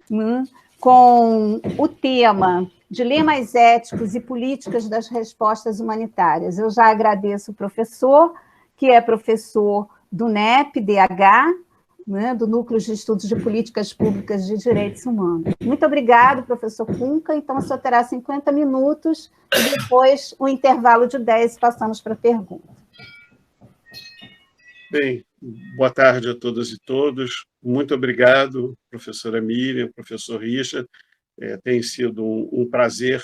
né, com o tema Dilemas Éticos e Políticas das Respostas Humanitárias. Eu já agradeço o professor, que é professor do NEP-DH, né, do Núcleo de Estudos de Políticas Públicas de Direitos Humanos. Muito obrigado, professor Cunca. Então, o senhor terá 50 minutos e depois um intervalo de 10 passamos para a pergunta. Bem, boa tarde a todas e todos. Muito obrigado, professora Miriam, professor Richard. Tem sido um prazer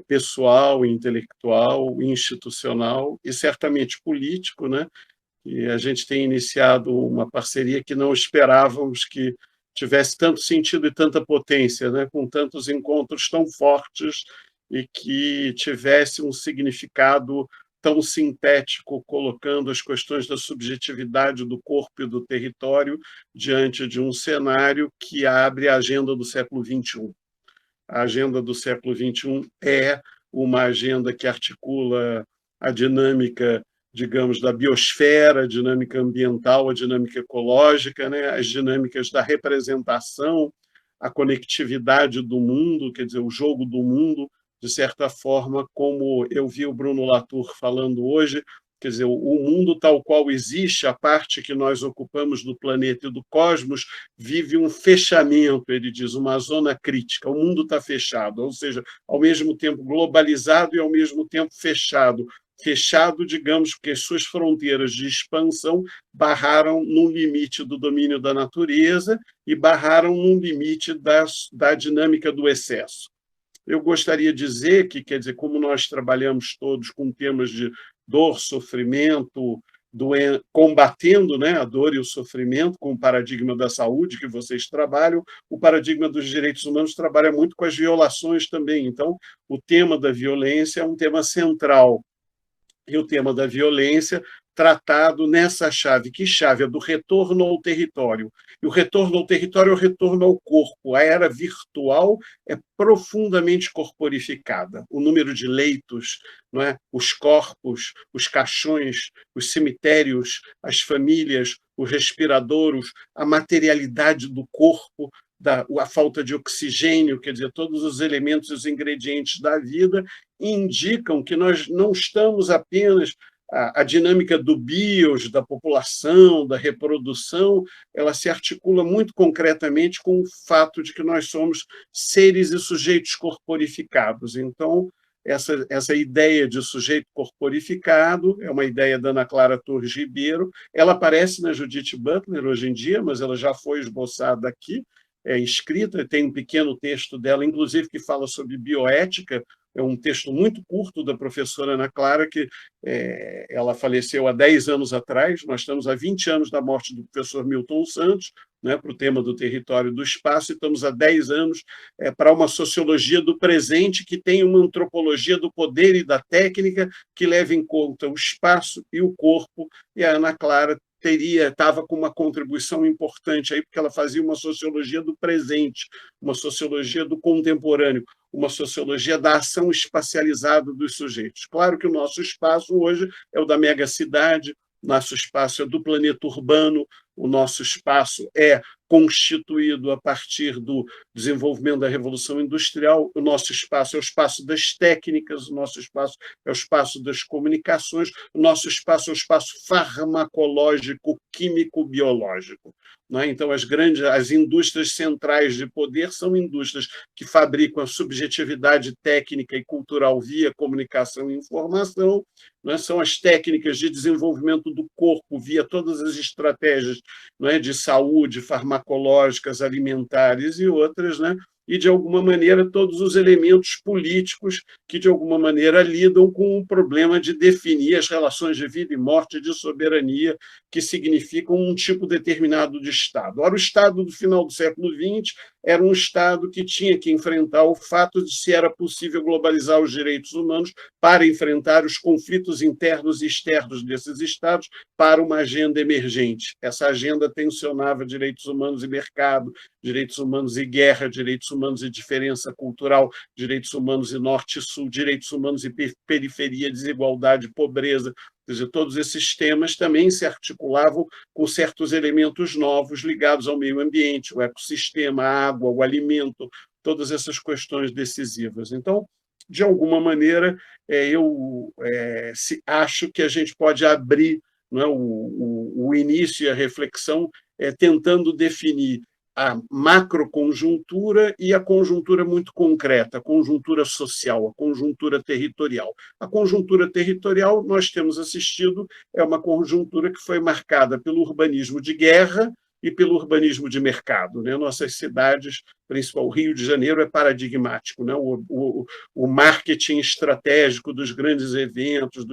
pessoal, intelectual, institucional e certamente político, né? E a gente tem iniciado uma parceria que não esperávamos que tivesse tanto sentido e tanta potência, né? Com tantos encontros tão fortes e que tivesse um significado tão sintético, colocando as questões da subjetividade do corpo e do território diante de um cenário que abre a agenda do século XXI. A agenda do século XXI é uma agenda que articula a dinâmica, digamos, da biosfera, a dinâmica ambiental, a dinâmica ecológica, né? As dinâmicas da representação, a conectividade do mundo, quer dizer, o jogo do mundo, de certa forma, como eu vi o Bruno Latour falando hoje, quer dizer, o mundo tal qual existe, a parte que nós ocupamos do planeta e do cosmos, vive um fechamento, ele diz, uma zona crítica. O mundo está fechado, ou seja, ao mesmo tempo globalizado e ao mesmo tempo fechado. Fechado, digamos, porque as suas fronteiras de expansão barraram no limite do domínio da natureza e barraram no limite da dinâmica do excesso. Eu gostaria de dizer que, quer dizer, como nós trabalhamos todos com temas de dor, sofrimento, combatendo, né, a dor e o sofrimento com o paradigma da saúde que vocês trabalham, o paradigma dos direitos humanos trabalha muito com as violações também. Então, o tema da violência é um tema central. E o tema da violência tratado nessa chave. Que chave? É do retorno ao território. E o retorno ao território é o retorno ao corpo. A era virtual é profundamente corporificada. O número de leitos, não é? Os corpos, os caixões, os cemitérios, as famílias, os respiradouros, a materialidade do corpo, a falta de oxigênio, quer dizer, todos os elementos e os ingredientes da vida indicam que nós não estamos apenas a dinâmica do bios, da população, da reprodução, ela se articula muito concretamente com o fato de que nós somos seres e sujeitos corporificados. Então, essa ideia de sujeito corporificado é uma ideia da Ana Clara Torres Ribeiro. Ela aparece na Judith Butler hoje em dia, mas ela já foi esboçada aqui, escrita, tem um pequeno texto dela, inclusive, que fala sobre bioética. É um texto muito curto da professora Ana Clara, que ela faleceu há 10 anos atrás. Nós estamos há 20 anos da morte do professor Milton Santos, né, para o tema do território e do espaço, e estamos há 10 anos para uma sociologia do presente que tem uma antropologia do poder e da técnica que leva em conta o espaço e o corpo, e a Ana Clara estava com uma contribuição importante aí, porque ela fazia uma sociologia do presente, uma sociologia do contemporâneo, uma sociologia da ação espacializada dos sujeitos. Claro que o nosso espaço hoje é o da megacidade, nosso espaço é do planeta urbano, o nosso espaço é constituído a partir do desenvolvimento da Revolução Industrial, o nosso espaço é o espaço das técnicas, o nosso espaço é o espaço das comunicações, o nosso espaço é o espaço farmacológico, químico, biológico. Não é? Então, as indústrias centrais de poder são indústrias que fabricam a subjetividade técnica e cultural via comunicação e informação, não é? São as técnicas de desenvolvimento do corpo via todas as estratégias, não é? De saúde, farmacológicas, alimentares e outras, né? E, de alguma maneira, todos os elementos políticos que, de alguma maneira, lidam com o problema de definir as relações de vida e morte, de soberania, que significam um tipo determinado de Estado. Ora, o Estado do final do século XX era um Estado que tinha que enfrentar o fato de se era possível globalizar os direitos humanos para enfrentar os conflitos internos e externos desses Estados para uma agenda emergente. Essa agenda tensionava direitos humanos e mercado, direitos humanos e guerra, direitos humanos e diferença cultural, direitos humanos e norte e sul, direitos humanos e periferia, desigualdade, pobreza. Quer dizer, todos esses temas também se articulavam com certos elementos novos ligados ao meio ambiente, o ecossistema, a água, o alimento, todas essas questões decisivas. Então, de alguma maneira, eu acho que a gente pode abrir, não é, o início e a reflexão tentando definir a macroconjuntura e a conjuntura muito concreta, a conjuntura social, a conjuntura territorial. A conjuntura territorial, nós temos assistido, é uma conjuntura que foi marcada pelo urbanismo de guerra e pelo urbanismo de mercado, né? Nossas cidades, principal o Rio de Janeiro, é paradigmático, né? O marketing estratégico dos grandes eventos,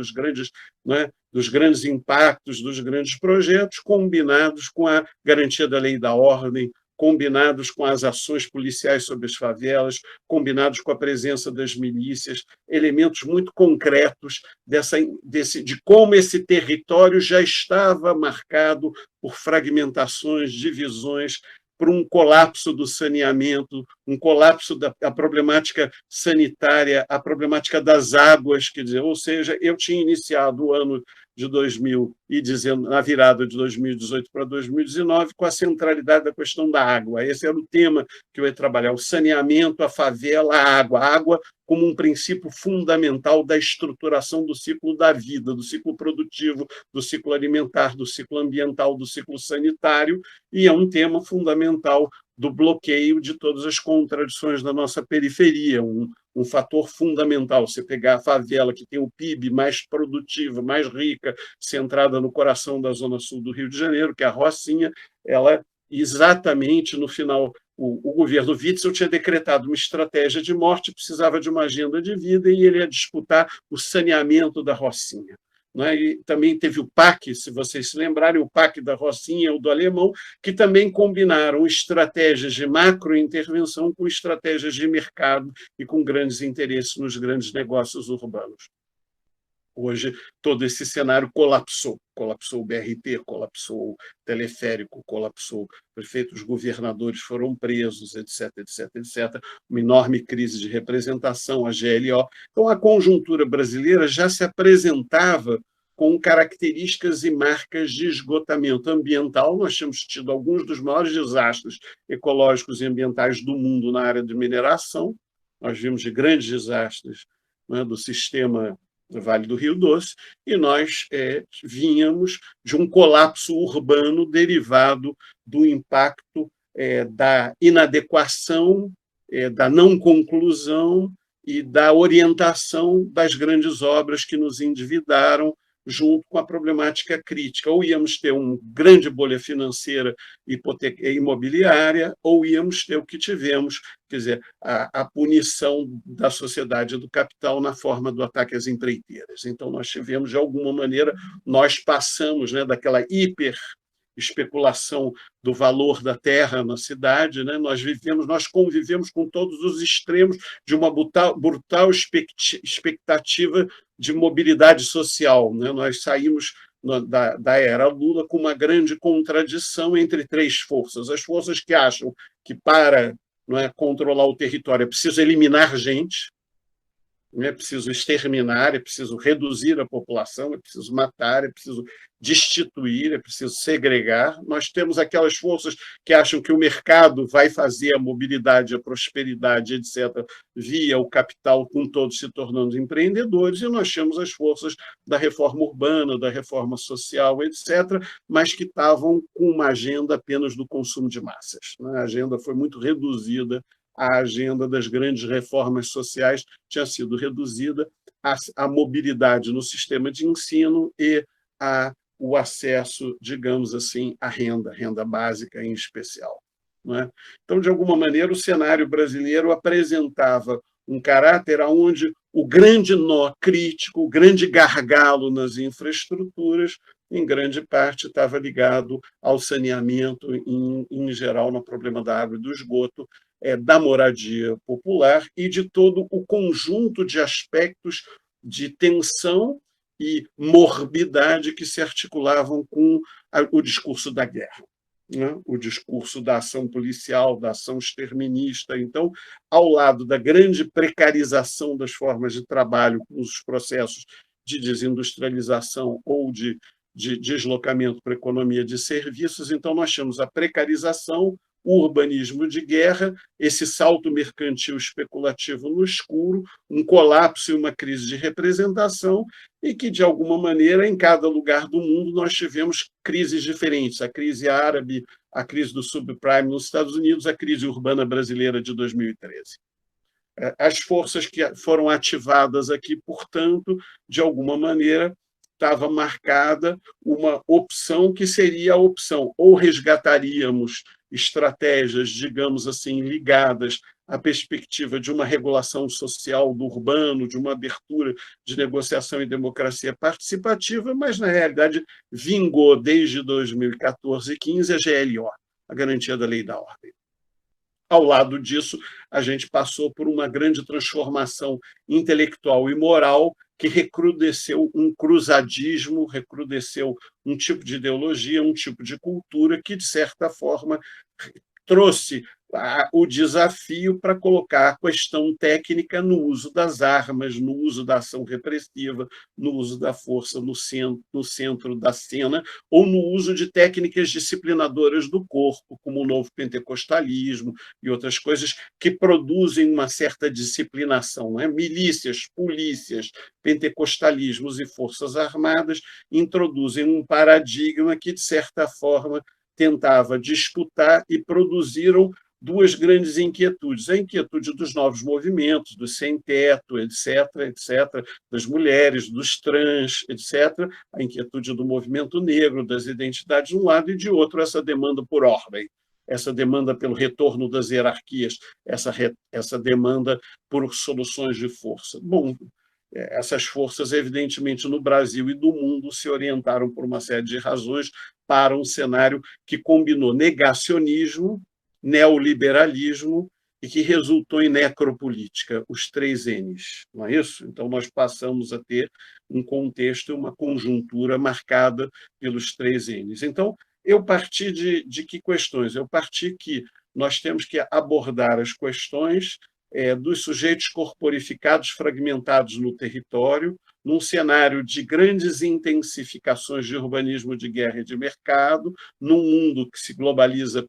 né, dos grandes impactos, dos grandes projetos, combinados com a garantia da lei e da ordem, combinados com as ações policiais sobre as favelas, combinados com a presença das milícias, elementos muito concretos de como esse território já estava marcado por fragmentações, divisões, por um colapso do saneamento, um colapso da problemática sanitária, a problemática das águas, quer dizer, ou seja, eu tinha iniciado o ano de 2019, na virada de 2018 para 2019, com a centralidade da questão da água. Esse era o tema que eu ia trabalhar, o saneamento, a favela, a água como um princípio fundamental da estruturação do ciclo da vida, do ciclo produtivo, do ciclo alimentar, do ciclo ambiental, do ciclo sanitário, e é um tema fundamental do bloqueio de todas as contradições da nossa periferia, um fator fundamental. Você pegar a favela, que tem o PIB mais produtivo, mais rica, centrada no coração da zona sul do Rio de Janeiro, que é a Rocinha, ela exatamente no final, o governo Witzel tinha decretado uma estratégia de morte, precisava de uma agenda de vida, e ele ia disputar o saneamento da Rocinha. E também teve o PAC, se vocês se lembrarem, o PAC da Rocinha, o do Alemão, que também combinaram estratégias de macrointervenção com estratégias de mercado e com grandes interesses nos grandes negócios urbanos. Hoje, todo esse cenário colapsou. Colapsou o BRT, colapsou o teleférico, colapsou prefeitos, governadores foram presos, etc., etc., etc. Uma enorme crise de representação, a GLO. Então, a conjuntura brasileira já se apresentava com características e marcas de esgotamento ambiental. Nós tínhamos tido alguns dos maiores desastres ecológicos e ambientais do mundo na área de mineração. Nós vimos de grandes desastres, né, do sistema do Vale do Rio Doce, e nós vínhamos de um colapso urbano derivado do impacto da inadequação, da não conclusão e da orientação das grandes obras que nos endividaram, junto com a problemática crítica. Ou íamos ter uma grande bolha financeira imobiliária, ou íamos ter o que tivemos, quer dizer, a punição da sociedade do capital na forma do ataque às empreiteiras. Então, nós tivemos, de alguma maneira, nós passamos, né, daquela especulação do valor da terra na cidade, né? Nós convivemos com todos os extremos de uma brutal expectativa de mobilidade social, né? Nós saímos da era Lula com uma grande contradição entre três forças. As forças que acham que para, não é, controlar o território é preciso eliminar gente, é preciso exterminar, é preciso reduzir a população, é preciso matar, é preciso destituir, é preciso segregar. Nós temos aquelas forças que acham que o mercado vai fazer a mobilidade, a prosperidade, etc., via o capital, com todos se tornando empreendedores, e nós temos as forças da reforma urbana, da reforma social, etc., mas que estavam com uma agenda apenas do consumo de massas. A agenda foi muito reduzida. A agenda das grandes reformas sociais tinha sido reduzida à mobilidade no sistema de ensino e o acesso, digamos assim, à renda básica em especial. Não é? Então, de alguma maneira, o cenário brasileiro apresentava um caráter onde o grande nó crítico, o grande gargalo nas infraestruturas, em grande parte estava ligado ao saneamento, em geral, no problema da água e do esgoto, da moradia popular e de todo o conjunto de aspectos de tensão e morbidade que se articulavam com o discurso da guerra. né, o discurso da ação policial, da ação exterminista. Então, ao lado da grande precarização das formas de trabalho, com os processos de desindustrialização ou de deslocamento para a economia de serviços, então nós temos a precarização, o urbanismo de guerra, esse salto mercantil especulativo no escuro, um colapso e uma crise de representação, e que, de alguma maneira, em cada lugar do mundo, nós tivemos crises diferentes. A crise árabe, a crise do subprime nos Estados Unidos, a crise urbana brasileira de 2013. As forças que foram ativadas aqui, portanto, de alguma maneira, estava marcada uma opção que seria a opção: ou resgataríamos estratégias, digamos assim, ligadas à perspectiva de uma regulação social do urbano, de uma abertura de negociação e democracia participativa, mas, na realidade, vingou desde 2014 e 15 a GLO, a Garantia da Lei e da Ordem. Ao lado disso, a gente passou por uma grande transformação intelectual e moral que recrudesceu um cruzadismo, recrudesceu um tipo de ideologia, um tipo de cultura que, de certa forma, trouxe o desafio para colocar a questão técnica no uso das armas, no uso da ação repressiva, no uso da força no centro da cena, ou no uso de técnicas disciplinadoras do corpo, como o novo pentecostalismo e outras coisas que produzem uma certa disciplinação, né? Milícias, polícias, pentecostalismos e forças armadas introduzem um paradigma que, de certa forma, tentava disputar e produziram duas grandes inquietudes: a inquietude dos novos movimentos, dos sem-teto, etc., etc., das mulheres, dos trans, etc., a inquietude do movimento negro, das identidades de um lado, e de outro essa demanda por ordem, essa demanda pelo retorno das hierarquias, essa demanda por soluções de força. Bom, essas forças, evidentemente, no Brasil e no mundo, se orientaram por uma série de razões para um cenário que combinou negacionismo, neoliberalismo e que resultou em necropolítica, os 3 Ns, não é isso? Então, nós passamos a ter um contexto, uma conjuntura marcada pelos 3 Ns. Então, eu parti de que questões? Eu parti que nós temos que abordar as questões dos sujeitos corporificados fragmentados no território, num cenário de grandes intensificações de urbanismo de guerra e de mercado, num mundo que se globaliza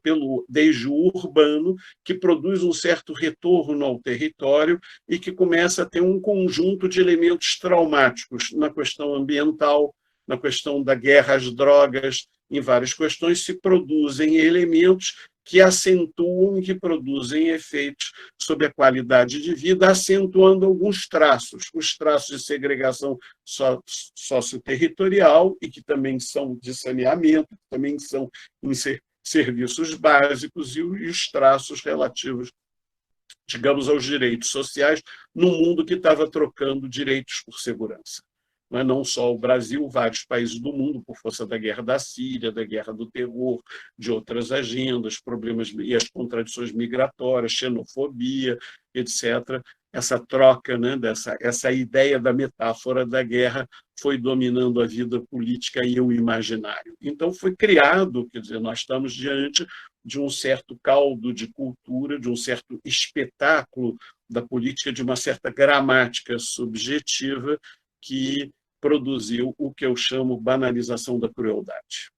desde o urbano, que produz um certo retorno ao território e que começa a ter um conjunto de elementos traumáticos na questão ambiental, na questão da guerra às drogas, em várias questões se produzem elementos que acentuam e que produzem efeitos sobre a qualidade de vida, acentuando alguns traços, os traços de segregação socioterritorial, e que também são de saneamento, que também são em serviços básicos, e os traços relativos, digamos, aos direitos sociais, num mundo que estava trocando direitos por segurança. Não só o Brasil, vários países do mundo, por força da guerra da Síria, da guerra do terror, de outras agendas, problemas e as contradições migratórias, xenofobia, etc. Essa troca, né, essa ideia da metáfora da guerra foi dominando a vida política e o imaginário. Então, foi criado, quer dizer, nós estamos diante de um certo caldo de cultura, de um certo espetáculo da política, de uma certa gramática subjetiva que produziu o que eu chamo banalização da crueldade.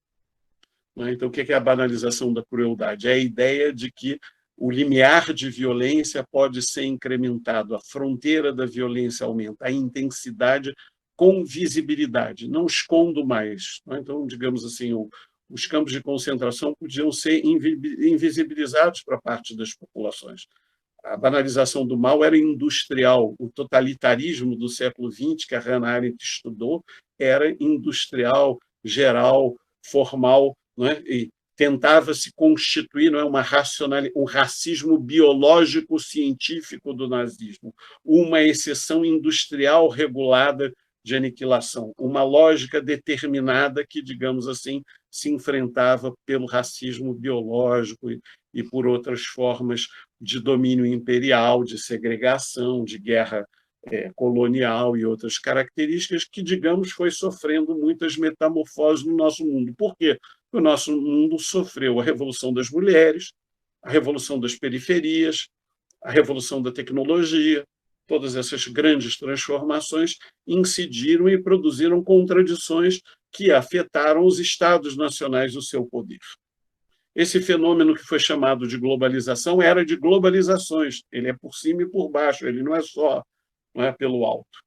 Então, o que é a banalização da crueldade? É a ideia de que o limiar de violência pode ser incrementado, a fronteira da violência aumenta, a intensidade com visibilidade, não escondo mais. Então, digamos assim, os campos de concentração podiam ser invisibilizados para parte das populações. A banalização do mal era industrial. O totalitarismo do século XX, que a Hannah Arendt estudou, era industrial, geral, formal, não é? E tentava se constituir, não é, um racismo biológico-científico do nazismo, uma exceção industrial regulada de aniquilação, uma lógica determinada que, digamos assim, se enfrentava pelo racismo biológico e por outras formas de domínio imperial, de segregação, de guerra colonial e outras características que, digamos, foi sofrendo muitas metamorfoses no nosso mundo. Por quê? O nosso mundo sofreu a revolução das mulheres, a revolução das periferias, a revolução da tecnologia. Todas essas grandes transformações incidiram e produziram contradições que afetaram os estados nacionais do seu poder. Esse fenômeno que foi chamado de globalização era de globalizações, ele é por cima e por baixo, ele não é pelo alto.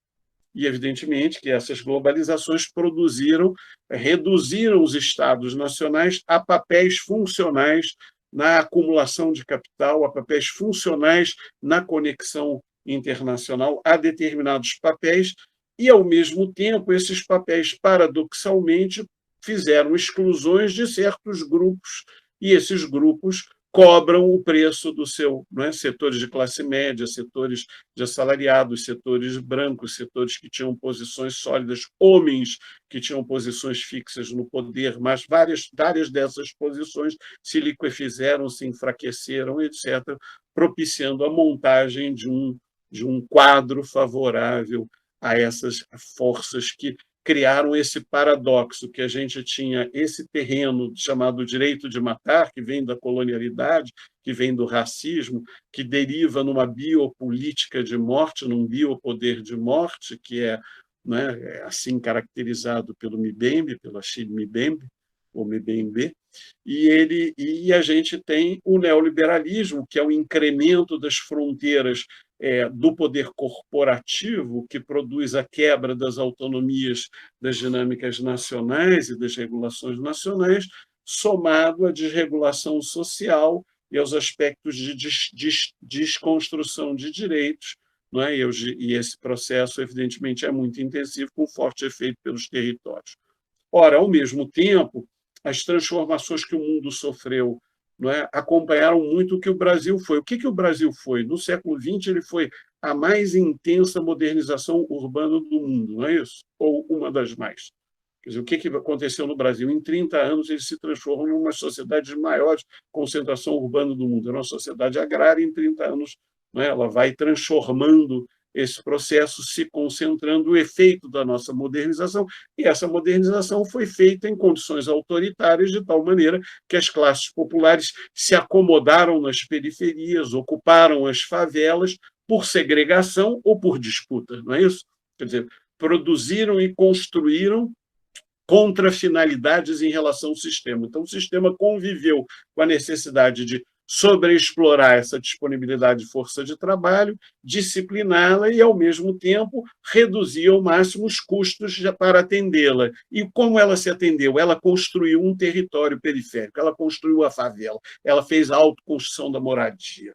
E, evidentemente, que essas globalizações reduziram os estados nacionais a papéis funcionais na acumulação de capital, a papéis funcionais na conexão internacional, a determinados papéis, e, ao mesmo tempo, esses papéis, paradoxalmente, fizeram exclusões de certos grupos, e esses grupos cobram o preço do seu, setores de classe média, setores de assalariados, setores brancos, setores que tinham posições sólidas, homens que tinham posições fixas no poder, mas várias dessas posições se liquefizeram, se enfraqueceram, etc., propiciando a montagem de um quadro favorável a essas forças que criaram esse paradoxo, que a gente tinha esse terreno chamado direito de matar, que vem da colonialidade, que vem do racismo, que deriva numa biopolítica de morte, num biopoder de morte, que é, assim caracterizado pelo Mbembe, pelo Achille Mbembe, ou Mbembe, e a gente tem o neoliberalismo, que é o incremento das fronteiras do poder corporativo, que produz a quebra das autonomias das dinâmicas nacionais e das regulações nacionais, somado à desregulação social e aos aspectos de desconstrução de direitos, não é? E esse processo, evidentemente, é muito intensivo, com forte efeito pelos territórios. Ora, ao mesmo tempo, as transformações que o mundo sofreu, acompanharam muito o que o Brasil foi. O que o Brasil foi? No século XX, ele foi a mais intensa modernização urbana do mundo, não é isso? Ou uma das mais. Quer dizer, o que aconteceu no Brasil? Em 30 anos, ele se transformou em uma das sociedades de maior concentração urbana do mundo. Era uma sociedade agrária, em 30 anos, ela vai transformando esse processo, se concentrando o efeito da nossa modernização, e essa modernização foi feita em condições autoritárias, de tal maneira que as classes populares se acomodaram nas periferias, ocuparam as favelas por segregação ou por disputa, não é isso? Quer dizer, produziram e construíram contra finalidades em relação ao sistema. Então, o sistema conviveu com a necessidade de sobreexplorar essa disponibilidade de força de trabalho, discipliná-la e, ao mesmo tempo, reduzir ao máximo os custos para atendê-la. E como ela se atendeu? Ela construiu um território periférico, ela construiu a favela, ela fez a autoconstrução da moradia.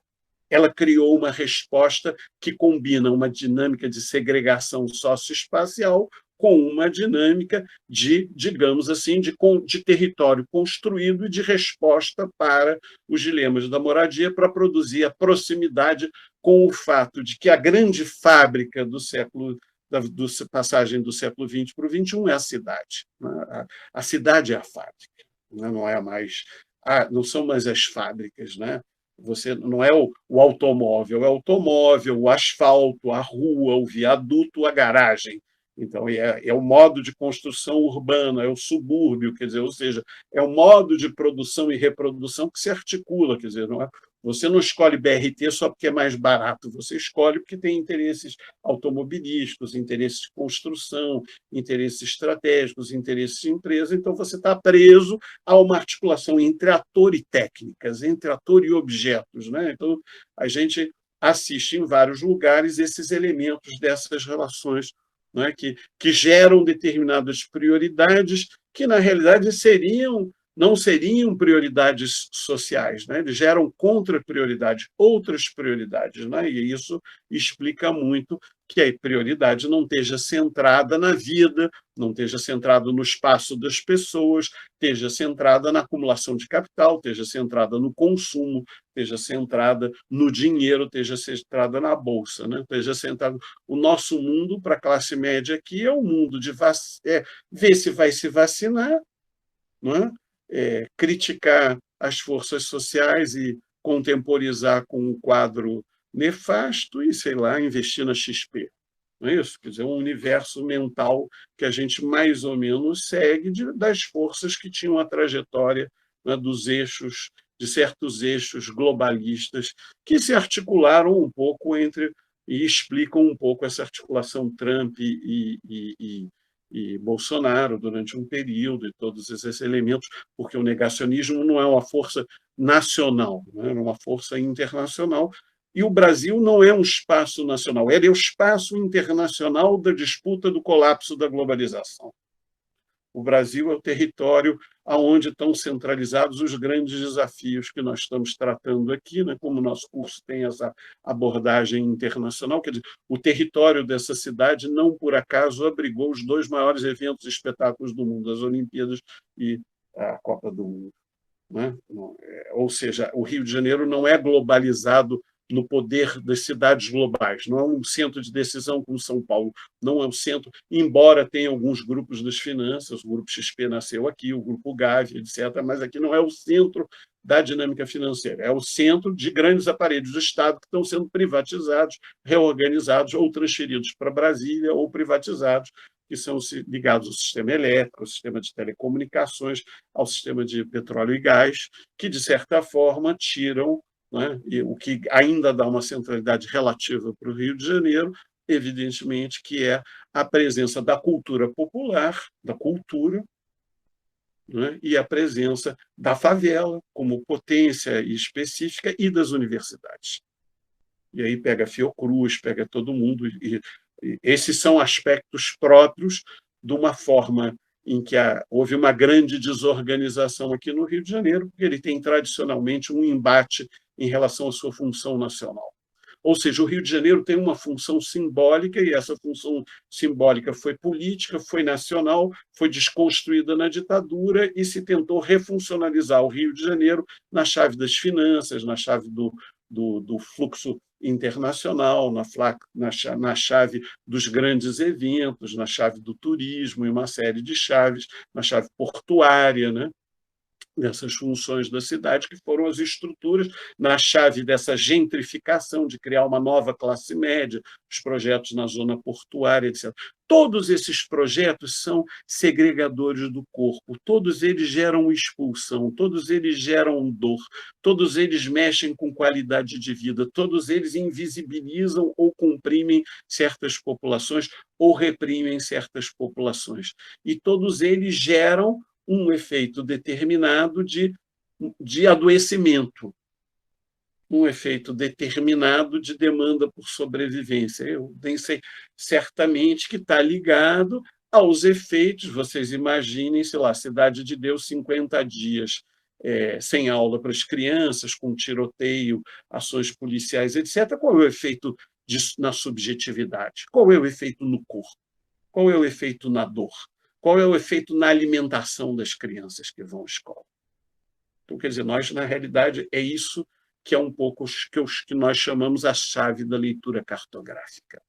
Ela criou uma resposta que combina uma dinâmica de segregação socioespacial com uma dinâmica de, digamos assim, de território construído e de resposta para os dilemas da moradia, para produzir a proximidade com o fato de que a grande fábrica do passagem do século XX para o XXI é a cidade. A cidade é a fábrica, não é mais, não são mais as fábricas, né? Você não é o automóvel, é o automóvel, o asfalto, a rua, o viaduto, a garagem. Então, é o modo de construção urbana, é o subúrbio, quer dizer, ou seja, é o modo de produção e reprodução que se articula, quer dizer, você não escolhe BRT só porque é mais barato, você escolhe porque tem interesses automobilísticos, interesses de construção, interesses estratégicos, interesses de empresa, então você está preso a uma articulação entre ator e técnicas, entre ator e objetos, né? Então, a gente assiste em vários lugares esses elementos dessas relações, que geram determinadas prioridades que, na realidade, não seriam prioridades sociais, eles geram contra-prioridades, outras prioridades, e isso explica muito que a prioridade não esteja centrada na vida, não esteja centrada no espaço das pessoas, esteja centrada na acumulação de capital, esteja centrada no consumo, esteja centrada no dinheiro, esteja centrada na bolsa, esteja centrada. O nosso mundo, para a classe média aqui, é o mundo de ver se vai se vacinar, criticar as forças sociais e contemporizar com um quadro nefasto e, sei lá, investir na XP. não é isso? Quer dizer, um universo mental que a gente mais ou menos segue das forças que tinham a trajetória, né, dos eixos, de certos eixos globalistas que se articularam um pouco entre e explicam um pouco essa articulação Trump e Bolsonaro durante um período, e todos esses elementos, porque o negacionismo não é uma força nacional, né? É uma força internacional, e o Brasil não é um espaço nacional, ele é o espaço internacional da disputa do colapso da globalização. O Brasil é o território onde estão centralizados os grandes desafios que nós estamos tratando aqui, né? Como o nosso curso tem essa abordagem internacional, quer dizer, o território dessa cidade não por acaso abrigou os dois maiores eventos e espetáculos do mundo, as Olimpíadas e a Copa do Mundo, né? Ou seja, o Rio de Janeiro não é globalizado no poder das cidades globais, não é um centro de decisão como São Paulo, não é um centro, embora tenha alguns grupos das finanças, o Grupo XP nasceu aqui, o Grupo Gavi, etc., mas aqui não é o centro da dinâmica financeira, é o centro de grandes aparelhos do Estado que estão sendo privatizados, reorganizados ou transferidos para Brasília ou privatizados, que são ligados ao sistema elétrico, ao sistema de telecomunicações, ao sistema de petróleo e gás, que, de certa forma, tiram, né, e o que ainda dá uma centralidade relativa para o Rio de Janeiro, evidentemente, que é a presença da cultura popular, da cultura, né, e a presença da favela como potência específica e das universidades. E aí pega a Fiocruz, pega todo mundo, e esses são aspectos próprios de uma forma em que houve uma grande desorganização aqui no Rio de Janeiro, porque ele tem tradicionalmente um embate em relação à sua função nacional. Ou seja, o Rio de Janeiro tem uma função simbólica, e essa função simbólica foi política, foi nacional, foi desconstruída na ditadura e se tentou refuncionalizar o Rio de Janeiro na chave das finanças, na chave do fluxo internacional, na chave dos grandes eventos, na chave do turismo e uma série de chaves, na chave portuária, né? Dessas funções da cidade, que foram as estruturas, na chave dessa gentrificação, de criar uma nova classe média, os projetos na zona portuária, etc. Todos esses projetos são segregadores do corpo, todos eles geram expulsão, todos eles geram dor, todos eles mexem com qualidade de vida, todos eles invisibilizam ou comprimem certas populações ou reprimem certas populações. E todos eles geram um efeito determinado de adoecimento, um efeito determinado de demanda por sobrevivência. Eu pensei certamente que está ligado aos efeitos, vocês imaginem, sei lá, Cidade de Deus, 50 dias sem aula para as crianças, com tiroteio, ações policiais, etc. Qual é o efeito disso na subjetividade? Qual é o efeito no corpo? Qual é o efeito na dor? Qual é o efeito na alimentação das crianças que vão à escola? Então, quer dizer, nós, na realidade, é isso que é um pouco que nós chamamos a chave da leitura cartográfica,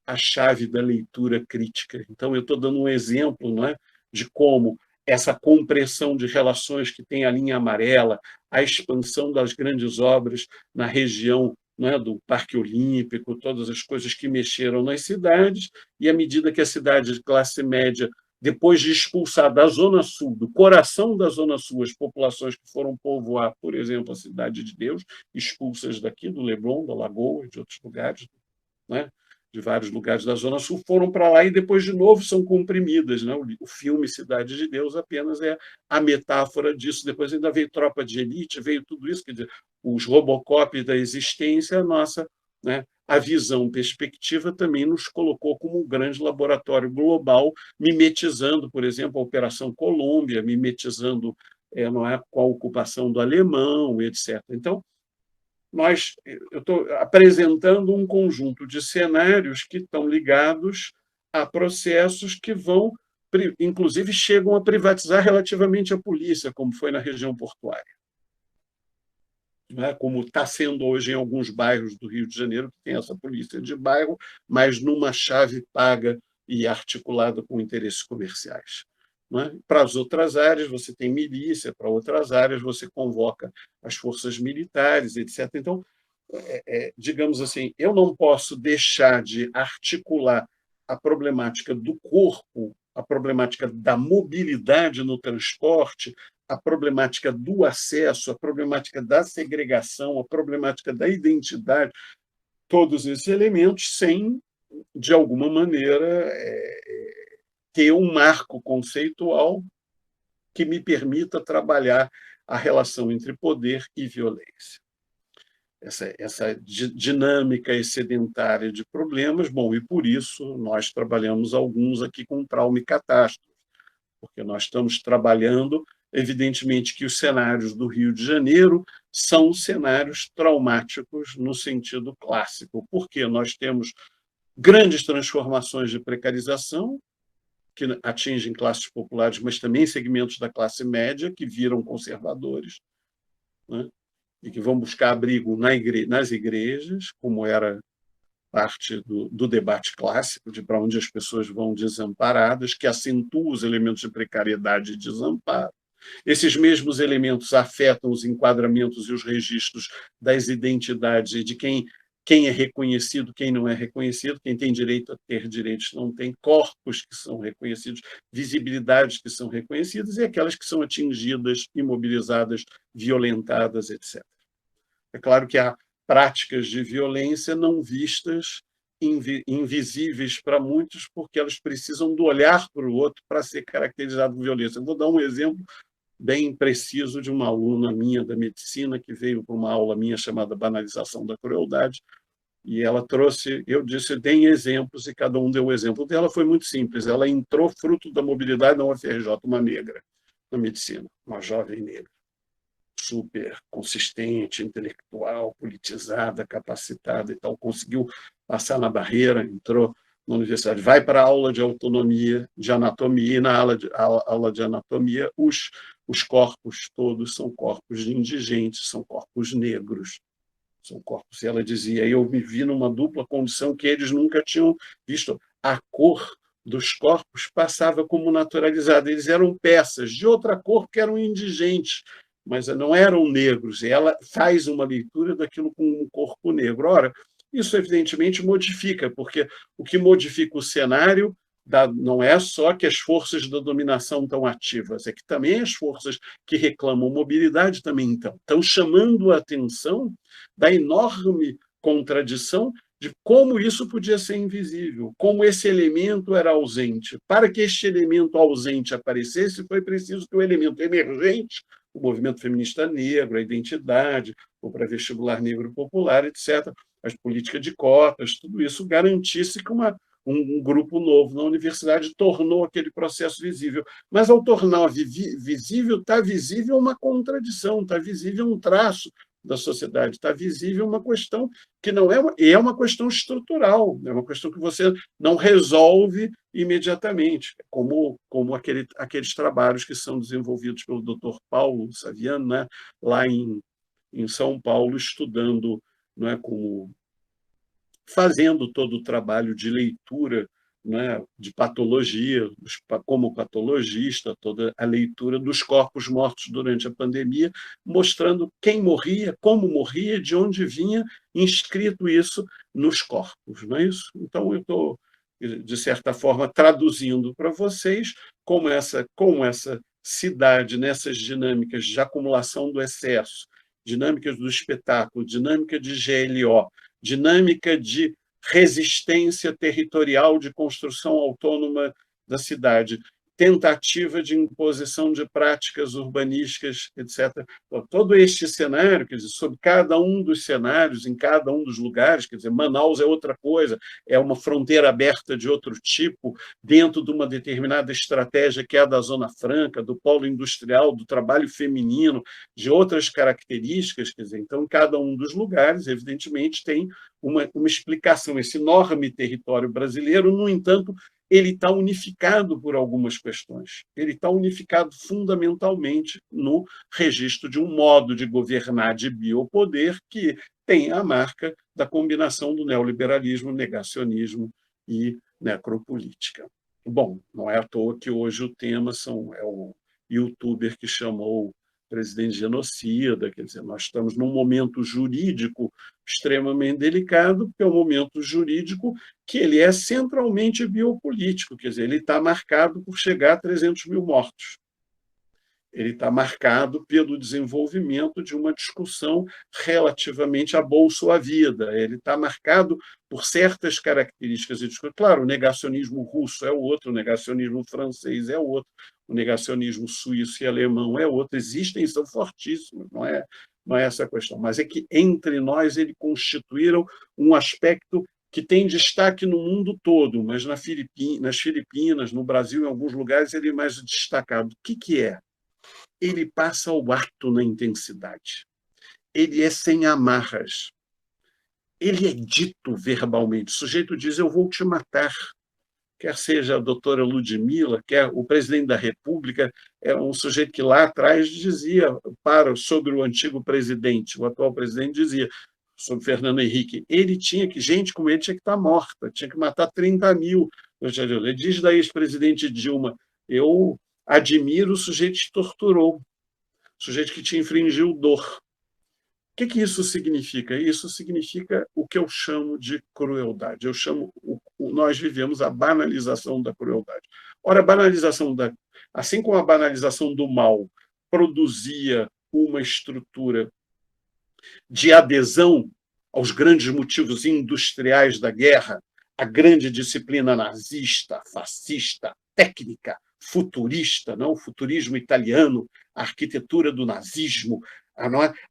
a chave da leitura crítica. Então, eu estou dando um exemplo, não é, de como essa compressão de relações que tem a linha amarela, a expansão das grandes obras na região, não é, do Parque Olímpico, todas as coisas que mexeram nas cidades, e à medida que a cidade de classe média, depois de expulsar da Zona Sul, do coração da Zona Sul, as populações que foram povoar, por exemplo, a Cidade de Deus, expulsas daqui, do Leblon, da Lagoa, de outros lugares, né? De vários lugares da Zona Sul, foram para lá e depois, de novo, são comprimidas. Né? O filme Cidade de Deus apenas é a metáfora disso. Depois ainda veio Tropa de Elite, veio tudo isso, quer dizer, os Robocop da existência, a nossa, né? A visão perspectiva também nos colocou como um grande laboratório global, mimetizando, por exemplo, a Operação Colômbia, mimetizando não é, com a ocupação do alemão, etc. Então, eu estou apresentando um conjunto de cenários que estão ligados a processos que vão, inclusive, chegam a privatizar relativamente a polícia, como foi na região portuária. Como está sendo hoje em alguns bairros do Rio de Janeiro, que tem essa polícia de bairro, mas numa chave paga e articulada com interesses comerciais. Para as outras áreas, você tem milícia, para outras áreas, você convoca as forças militares, etc. Então, digamos assim, eu não posso deixar de articular a problemática do corpo, a problemática da mobilidade no transporte, a problemática do acesso, a problemática da segregação, a problemática da identidade, todos esses elementos, sem, de alguma maneira, ter um marco conceitual que me permita trabalhar a relação entre poder e violência. Essa dinâmica excedentária de problemas, bom, e por isso nós trabalhamos alguns aqui com trauma e catástrofe, porque nós estamos trabalhando, evidentemente, que os cenários do Rio de Janeiro são cenários traumáticos no sentido clássico, porque nós temos grandes transformações de precarização, que atingem classes populares, mas também segmentos da classe média, que viram conservadores, né? E que vão buscar abrigo nas igrejas, como era parte do debate clássico, de para onde as pessoas vão desamparadas, que acentua os elementos de precariedade e desamparo. Esses mesmos elementos afetam os enquadramentos e os registros das identidades e de quem é reconhecido, quem não é reconhecido, quem tem direito a ter direitos não tem, corpos que são reconhecidos, visibilidades que são reconhecidas e aquelas que são atingidas, imobilizadas, violentadas, etc. É claro que há práticas de violência não vistas, invisíveis para muitos, porque elas precisam do olhar para o outro para ser caracterizado como violência. Eu vou dar um exemplo bem preciso de uma aluna minha da medicina que veio para uma aula minha chamada Banalização da Crueldade, e ela trouxe, eu disse, deem exemplos, e cada um deu o exemplo dela, foi muito simples. Ela entrou fruto da mobilidade na UFRJ, uma negra, na medicina, uma jovem negra, super consistente, intelectual, politizada, capacitada e tal, conseguiu passar na barreira, entrou na universidade, vai para a aula de autonomia, de anatomia, e na aula de anatomia os corpos todos são corpos de indigentes, são corpos negros, são corpos, ela dizia, eu me vi numa dupla condição que eles nunca tinham visto. A cor dos corpos passava como naturalizada, eles eram peças de outra cor que eram indigentes, mas não eram negros. E ela faz uma leitura daquilo com um corpo negro. Ora, isso evidentemente modifica, porque o que modifica o cenário não é só que as forças da dominação estão ativas, é que também as forças que reclamam mobilidade também estão chamando a atenção da enorme contradição de como isso podia ser invisível, como esse elemento era ausente. Para que este elemento ausente aparecesse, foi preciso que o elemento emergente, o movimento feminista negro, a identidade, o pré-vestibular negro popular, etc., as políticas de cotas, tudo isso garantisse que um grupo novo na universidade tornou aquele processo visível. Mas, ao tornar visível, está visível uma contradição, está visível um traço da sociedade, está visível uma questão que não é uma questão estrutural, é uma questão que você não resolve imediatamente, como aqueles trabalhos que são desenvolvidos pelo Dr. Paulo Saviano, né, lá em São Paulo, estudando, não é, fazendo todo o trabalho de leitura, né, de patologia, como patologista, toda a leitura dos corpos mortos durante a pandemia, mostrando quem morria, como morria, de onde vinha, inscrito isso nos corpos. Não é isso? Então, eu estou, de certa forma, traduzindo para vocês como essa cidade, nessas dinâmicas de acumulação do excesso, dinâmicas do espetáculo, dinâmica de GLO, dinâmica de resistência territorial de construção autônoma da cidade, tentativa de imposição de práticas urbanísticas, etc. Todo este cenário, quer dizer, sobre cada um dos cenários, em cada um dos lugares, quer dizer, Manaus é outra coisa, é uma fronteira aberta de outro tipo, dentro de uma determinada estratégia que é a da Zona Franca, do polo industrial, do trabalho feminino, de outras características, quer dizer, então, cada um dos lugares, evidentemente, tem uma explicação. Esse enorme território brasileiro, no entanto, ele está unificado por algumas questões. Ele está unificado fundamentalmente no registro de um modo de governar de biopoder que tem a marca da combinação do neoliberalismo, negacionismo e necropolítica. Bom, não é à toa que hoje o tema é o youtuber que chamou presidente genocida, quer dizer, nós estamos num momento jurídico extremamente delicado, porque é um momento jurídico que ele é centralmente biopolítico, quer dizer, ele está marcado por chegar a 300 mil mortos. Ele está marcado pelo desenvolvimento de uma discussão relativamente à bolsa ou à vida. Ele está marcado por certas características. Claro, o negacionismo russo é outro, o negacionismo francês é outro, o negacionismo suíço e alemão é outro. Existem, são fortíssimos, não é essa a questão. Mas é que, entre nós, eles constituíram um aspecto que tem destaque no mundo todo, mas nas Filipinas, no Brasil, em alguns lugares, ele é mais destacado. O que é? Ele passa ao ato na intensidade. Ele é sem amarras. Ele é dito verbalmente. O sujeito diz, eu vou te matar. Quer seja a doutora Ludmilla, quer o presidente da República, é um sujeito que lá atrás dizia sobre o antigo presidente, o atual presidente dizia, sobre Fernando Henrique, gente como ele tinha que estar morta, tinha que matar 30 mil. Ele diz da ex-presidente Dilma, eu admiro o sujeito que torturou, o sujeito que te infringiu dor. O que isso significa? Isso significa o que eu chamo de crueldade. Nós vivemos a banalização da crueldade. Ora, assim como a banalização do mal produzia uma estrutura de adesão aos grandes motivos industriais da guerra, a grande disciplina nazista, fascista, técnica, futurista, não? O futurismo italiano, a arquitetura do nazismo,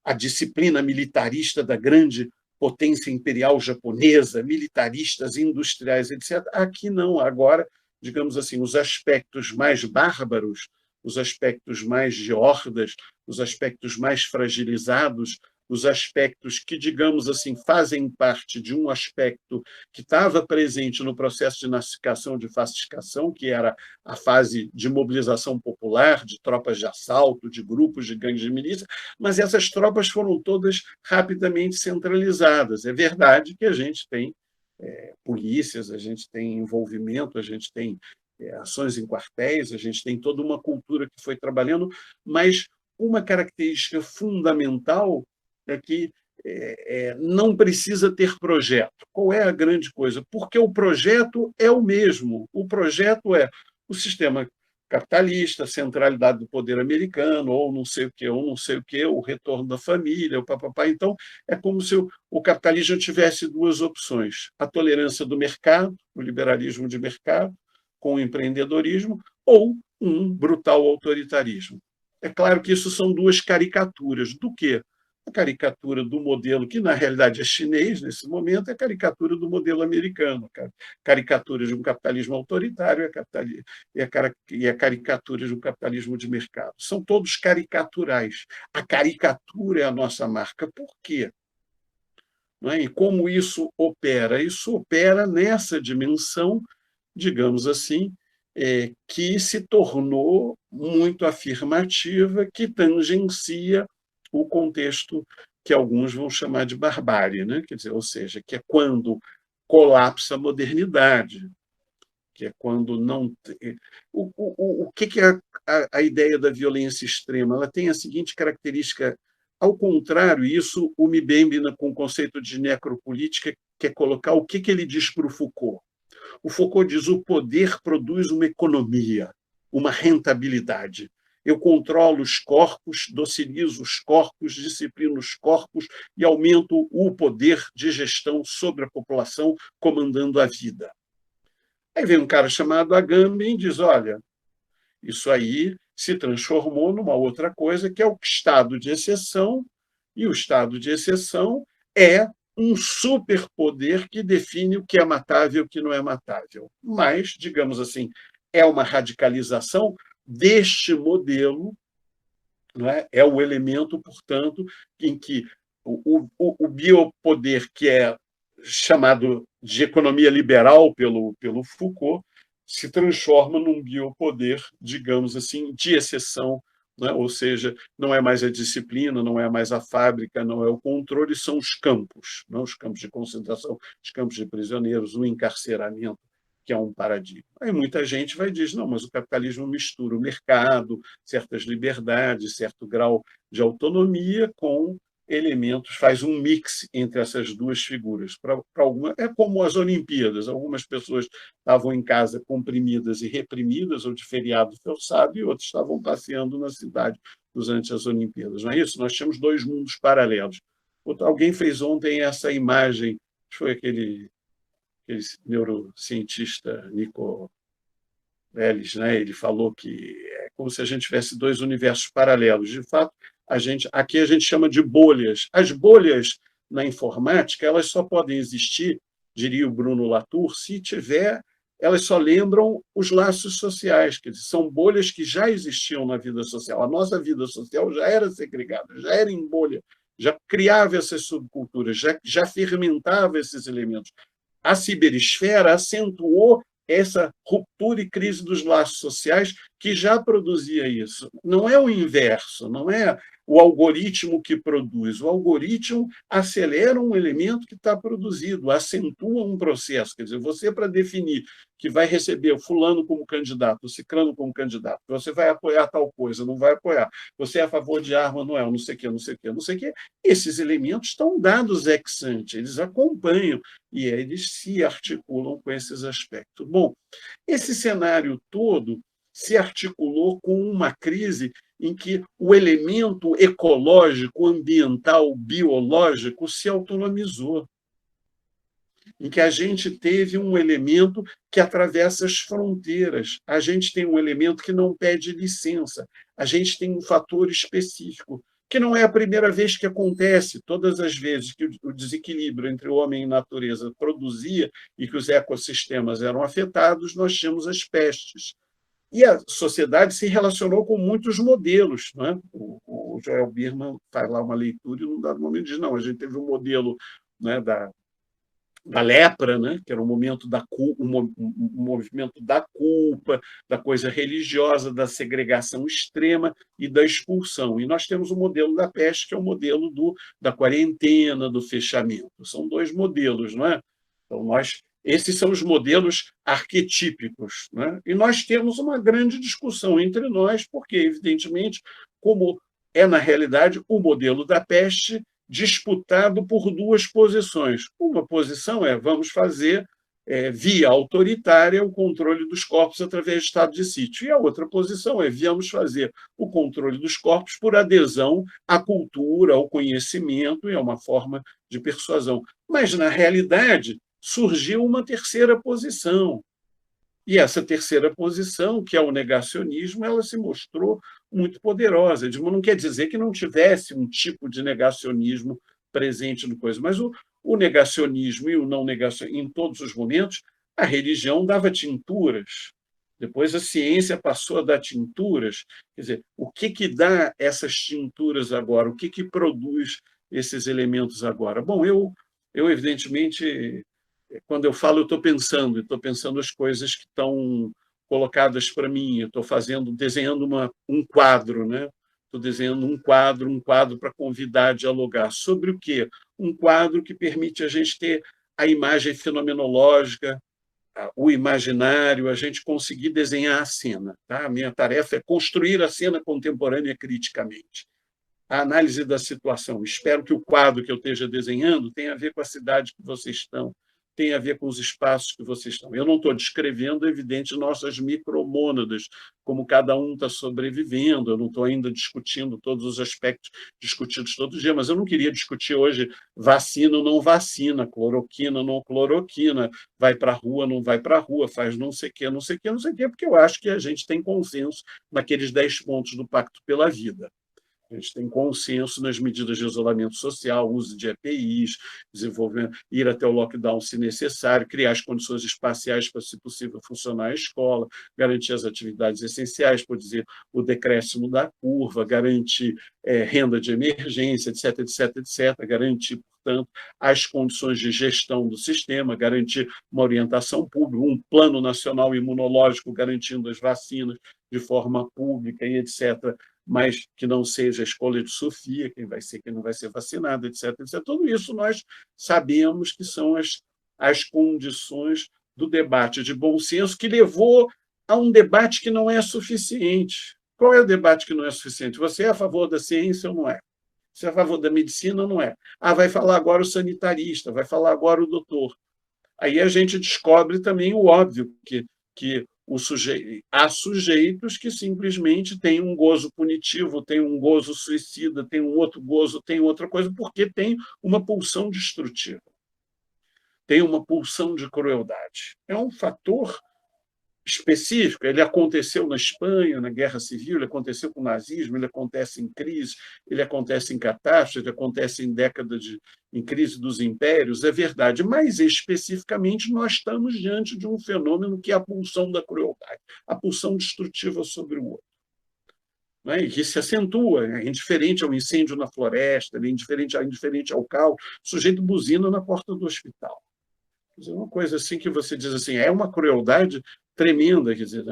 a disciplina militarista da grande potência imperial japonesa, militaristas, industriais, etc. Aqui não, agora, digamos assim, os aspectos mais bárbaros, os aspectos mais de hordas, os aspectos mais fragilizados, os aspectos que, digamos assim, fazem parte de um aspecto que estava presente no processo de nazificação, de fascisticação, que era a fase de mobilização popular, de tropas de assalto, de grupos de gangues de milícia, mas essas tropas foram todas rapidamente centralizadas. É verdade que a gente tem polícias, a gente tem envolvimento, a gente tem ações em quartéis, a gente tem toda uma cultura que foi trabalhando, mas uma característica fundamental é que não precisa ter projeto. Qual é a grande coisa? Porque o projeto é o mesmo. O projeto é o sistema capitalista, a centralidade do poder americano, ou não sei o quê, o retorno da família, o papapá. Então, é como se o capitalismo tivesse duas opções: a tolerância do mercado, o liberalismo de mercado, com o empreendedorismo, ou um brutal autoritarismo. É claro que isso são duas caricaturas. Do quê? A caricatura do modelo, que na realidade é chinês nesse momento, é a caricatura do modelo americano, a caricatura de um capitalismo autoritário e a caricatura de um capitalismo de mercado. São todos caricaturais. A caricatura é a nossa marca. Por quê? Não é? E como isso opera? Isso opera nessa dimensão, digamos assim, que se tornou muito afirmativa, que tangencia o contexto que alguns vão chamar de barbárie, né? Quer dizer, ou seja, que é quando colapsa a modernidade, que é quando não... O que é a ideia da violência extrema? Ela tem a seguinte característica, ao contrário, isso o Mbembe, com o conceito de necropolítica, quer colocar o que ele diz para o Foucault. O Foucault diz: o poder produz uma economia, uma rentabilidade. Eu controlo os corpos, docilizo os corpos, disciplino os corpos e aumento o poder de gestão sobre a população, comandando a vida. Aí vem um cara chamado Agamben e diz: olha, isso aí se transformou numa outra coisa, que é o estado de exceção, e o estado de exceção é um superpoder que define o que é matável e o que não é matável. Mas, digamos assim, é uma radicalização deste modelo, não é? É o elemento, portanto, em que o biopoder, que é chamado de economia liberal pelo Foucault, se transforma num biopoder, digamos assim, de exceção, né? Ou seja, não é mais a disciplina, não é mais a fábrica, não é o controle, são os campos, não? Os campos de concentração, os campos de prisioneiros, o encarceramento, que é um paradigma. Aí muita gente vai dizer, não, mas o capitalismo mistura o mercado, certas liberdades, certo grau de autonomia com elementos, faz um mix entre essas duas figuras. Para alguma, é como as Olimpíadas, algumas pessoas estavam em casa comprimidas e reprimidas, ou de feriado forçado, e outros estavam passeando na cidade durante as Olimpíadas. Não é isso? Nós temos dois mundos paralelos. Alguém fez ontem essa imagem, foi aquele neurocientista Nico Vélez, né? Ele falou que é como se a gente tivesse dois universos paralelos. De fato, aqui a gente chama de bolhas. As bolhas na informática, elas só podem existir, diria o Bruno Latour, se tiver, elas só lembram os laços sociais, quer dizer, são bolhas que já existiam na vida social. A nossa vida social já era segregada, já era em bolha, já criava essas subculturas, já fermentava esses elementos. A ciberesfera acentuou essa ruptura e crise dos laços sociais que já produzia isso. Não é o inverso, não é o algoritmo que produz. O algoritmo acelera um elemento que está produzido, acentua um processo. Quer dizer, você, para definir que vai receber o fulano como candidato, o ciclano como candidato, você vai apoiar tal coisa, não vai apoiar, você é a favor de arma, não é, não sei o quê, não sei o quê, não sei o quê. Esses elementos estão dados ex ante, eles acompanham e eles se articulam com esses aspectos. Bom, esse cenário todo se articulou com uma crise em que o elemento ecológico, ambiental, biológico se autonomizou, em que a gente teve um elemento que atravessa as fronteiras, a gente tem um elemento que não pede licença, a gente tem um fator específico, que não é a primeira vez que acontece. Todas as vezes que o desequilíbrio entre o homem e a natureza produzia e que os ecossistemas eram afetados, nós tínhamos as pestes. E a sociedade se relacionou com muitos modelos. Não é? O Joel Birman faz lá uma leitura e, num dado momento, diz, não, a gente teve um modelo, né, da lepra, né? Que era um movimento da culpa, da coisa religiosa, da segregação extrema e da expulsão. E nós temos o modelo da peste, que é o modelo da quarentena, do fechamento. São dois modelos, não é? Então, esses são os modelos arquetípicos, né? E nós temos uma grande discussão entre nós, porque, evidentemente, como é, na realidade, o modelo da peste disputado por duas posições. Uma posição é vamos fazer, via autoritária, o controle dos corpos através de estado de sítio. E a outra posição é vamos fazer o controle dos corpos por adesão à cultura, ao conhecimento, e é uma forma de persuasão. Mas, na realidade, surgiu uma terceira posição. E essa terceira posição, que é o negacionismo, ela se mostrou muito poderosa. Não quer dizer que não tivesse um tipo de negacionismo presente no coisa, mas o negacionismo e o não negacionismo, em todos os momentos, a religião dava tinturas. Depois a ciência passou a dar tinturas. Quer dizer, o que dá essas tinturas agora? O que produz esses elementos agora? Bom, eu evidentemente, quando eu falo, eu estou pensando as coisas que estão colocadas para mim. Eu estou desenhando um quadro, né? Estou desenhando um quadro para convidar a dialogar. Sobre o quê? Um quadro que permite a gente ter a imagem fenomenológica, o imaginário, a gente conseguir desenhar a cena. Tá? A minha tarefa é construir a cena contemporânea criticamente. A análise da situação. Espero que o quadro que eu esteja desenhando tenha a ver com a cidade que vocês estão, tem a ver com os espaços que vocês estão. Eu não estou descrevendo, evidente, nossas micromônadas, como cada um está sobrevivendo, eu não estou ainda discutindo todos os aspectos discutidos todo dia, mas eu não queria discutir hoje vacina ou não vacina, cloroquina ou não cloroquina, vai para a rua, não vai para a rua, faz não sei o quê, não sei o quê, não sei o quê, porque eu acho que a gente tem consenso naqueles 10 pontos do Pacto pela Vida. A gente tem consenso nas medidas de isolamento social, uso de EPIs, desenvolvimento, ir até o lockdown se necessário, criar as condições espaciais para, se possível, funcionar a escola, garantir as atividades essenciais, por dizer, o decréscimo da curva, garantir renda de emergência, etc., etc., etc., garantir, portanto, as condições de gestão do sistema, garantir uma orientação pública, um plano nacional imunológico garantindo as vacinas de forma pública e etc., mas que não seja a escolha de Sofia, quem vai ser, quem não vai ser vacinado, etc., etc. Tudo isso nós sabemos que são as condições do debate de bom senso que levou a um debate que não é suficiente. Qual é o debate que não é suficiente? Você é a favor da ciência ou não é? Você é a favor da medicina ou não é? Ah, vai falar agora o sanitarista, vai falar agora o doutor. Aí a gente descobre também o óbvio, que há sujeitos que simplesmente têm um gozo punitivo, têm um gozo suicida, têm um outro gozo, têm outra coisa, porque tem uma pulsão destrutiva, tem uma pulsão de crueldade. É um fator específico, ele aconteceu na Espanha, na Guerra Civil, ele aconteceu com o nazismo, ele acontece em crise, ele acontece em catástrofe, ele acontece em crise dos impérios, é verdade, mas especificamente nós estamos diante de um fenômeno que é a pulsão da crueldade, a pulsão destrutiva sobre o outro. Né? E que se acentua, é indiferente ao incêndio na floresta, é indiferente ao caos, o sujeito buzina na porta do hospital. Uma coisa assim que você diz assim, é uma crueldade tremenda, quer dizer,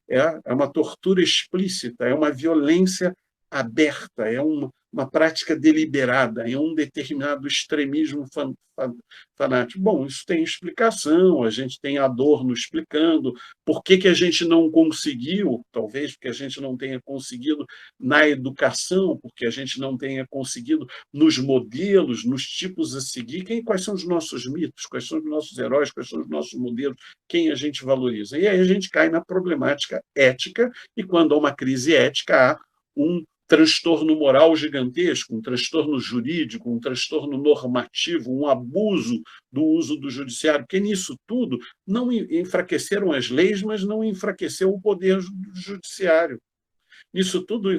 é uma tortura explícita, é uma violência aberta, é uma prática deliberada, é um determinado extremismo fanático. Bom, isso tem explicação, a gente tem Adorno explicando por que a gente não conseguiu, talvez porque a gente não tenha conseguido na educação, porque a gente não tenha conseguido nos modelos, nos tipos a seguir, quais são os nossos mitos, quais são os nossos heróis, quais são os nossos modelos, quem a gente valoriza. E aí a gente cai na problemática ética, e quando há uma crise ética, há um transtorno moral gigantesco, um transtorno jurídico, um transtorno normativo, um abuso do uso do judiciário, porque nisso tudo não enfraqueceram as leis, mas não enfraqueceu o poder judiciário. Nisso tudo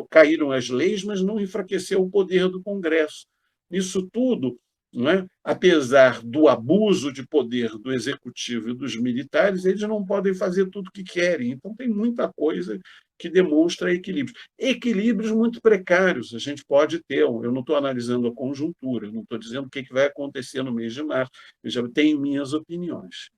caíram as leis, mas não enfraqueceu o poder do Congresso. Nisso tudo, não é? Apesar do abuso de poder do executivo e dos militares, eles não podem fazer tudo o que querem. Então, tem muita coisa que demonstra equilíbrios. Equilíbrios muito precários. A gente pode ter, eu não estou analisando a conjuntura, eu não estou dizendo o que vai acontecer no mês de março, eu já tenho minhas opiniões.